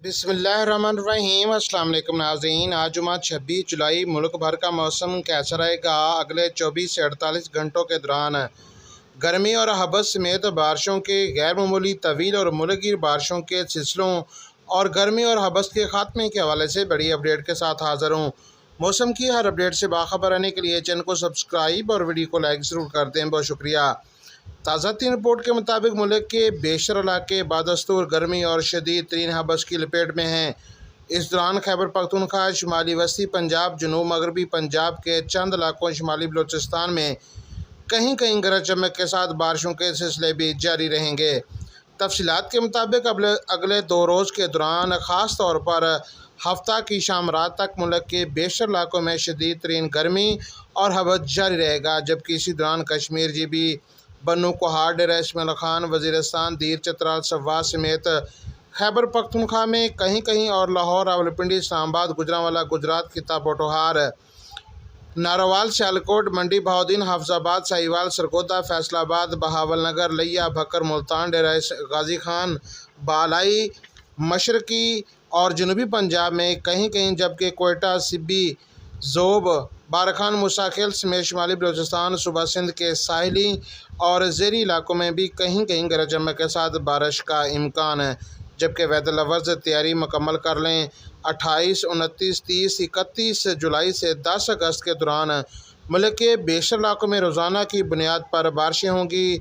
بسم اللہ الرحمن الرحیم۔ السلام علیکم ناظرین، آج جمعہ 26 جولائی ملک بھر کا موسم کیسا رہے گا؟ اگلے 24 سے 48 گھنٹوں کے دوران گرمی اور حبس سمیت بارشوں کے غیر معمولی طویل اور ملک گیر بارشوں کے سلسلوں اور گرمی اور حبس کے خاتمے کے حوالے سے بڑی اپڈیٹ کے ساتھ حاضر ہوں۔ موسم کی ہر اپڈیٹ سے باخبر رہنے کے لیے چینل کو سبسکرائب اور ویڈیو کو لائک ضرور کر دیں۔ بہت شکریہ۔ تازہ ترین رپورٹ کے مطابق ملک کے بیشتر علاقے بدستور گرمی اور شدید ترین حبس کی لپیٹ میں ہیں۔ اس دوران خیبر پختونخوا، شمالی وسطی پنجاب، جنوب مغربی پنجاب کے چند علاقوں، شمالی بلوچستان میں کہیں کہیں گرج چمک کے ساتھ بارشوں کے سلسلے بھی جاری رہیں گے۔ تفصیلات کے مطابق اگلے 2 روز کے دوران خاص طور پر ہفتہ کی شام رات تک ملک کے بیشتر علاقوں میں شدید ترین گرمی اور حبس جاری رہے گا، جبکہ اسی دوران کشمیر جی بنو کوہاٹ، ڈیرہ اسماعیل خان، وزیرستان، دیر چترال، سوات سمیت خیبر پختونخوا میں کہیں کہیں اور لاہور، راولپنڈی، اسلام آباد، گوجرانوالہ، گجرات، خطہ پوٹھوہار، ناروال، سیالکوٹ، منڈی بہاؤالدین، حافظ آباد، سہیوال، سرگودا، فیصل آباد، بہاول نگر، لیا، بھکر، ملتان، ڈیرہ غازی خان، بالائی، مشرقی اور جنوبی پنجاب میں کہیں کہیں، جبکہ کوئٹہ، سبی، ذوب، بارکھان، موسیٰ خیل سمیت شمالی بلوچستان، صوبہ سندھ کے ساحلی اور زیریں علاقوں میں بھی کہیں کہیں گرج چمک کے ساتھ بارش کا امکان ہے۔ جبکہ ویدر لورز تیاری مکمل کر لیں۔ 28، 29، 30، 31 جولائی سے 10 اگست کے دوران ملک کے بیشتر علاقوں میں روزانہ کی بنیاد پر بارشیں ہوں گی۔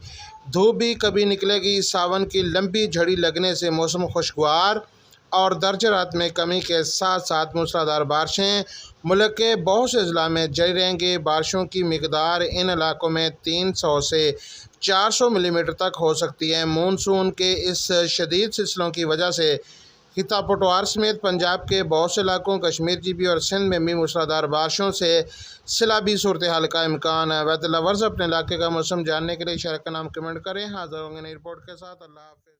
دھوپ بھی کبھی نکلے گی۔ ساون کی لمبی جھڑی لگنے سے موسم خوشگوار اور درجہ حرارت میں کمی کے ساتھ ساتھ موسلادھار بارشیں ملک کے بہت سے اضلاع میں جاری رہیں گی۔ بارشوں کی مقدار ان علاقوں میں 300 سے 400 ملی میٹر تک ہو سکتی ہے۔ مونسون کے اس شدید سلسلوں کی وجہ سے خطہ پٹوار سمیت پنجاب کے بہت سے علاقوں، کشمیر جی بی اور سندھ میں بھی موسلادھار بارشوں سے سیلابی صورتحال کا امکان ہے۔ ویدر لورز اپنے علاقے کا موسم جاننے کے لیے شہر کا نام کمنٹ کریں۔ حاضر ہوں گے نئی رپورٹ کے ساتھ۔ اللہ حافظ۔